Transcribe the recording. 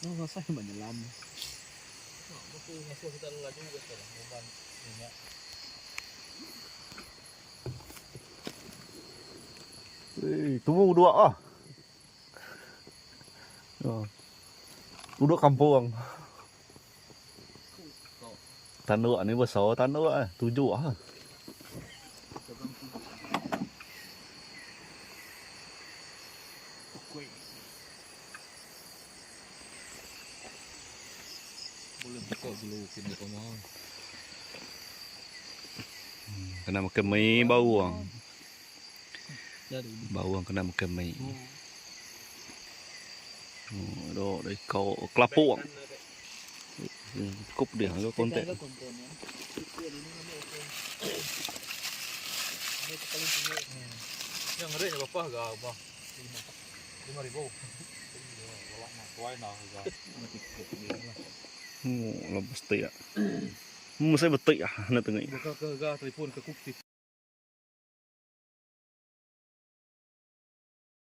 Oh, saya menyelam. Mesti ngasuh kita lelah juga sekarang. Beban minyak. Tumbuh dua ah. Duduk kampung. Tanuk ni besar tanuk ah. 7 ah. Boleh buka dulu kini kau mau. Kena makan mie bawang. Dari Bawang kena makan mie. Đó đây kau kelapuk. Cukup dia ke konten. kontennya. Ini paling tinggi. Yang ngeri ya bapak gak apa? 5.000. Walak mah tuai nah gak. Lepas tu ya. Mesti betul ya nak tengok. Buka ke gak telepon ke kukti.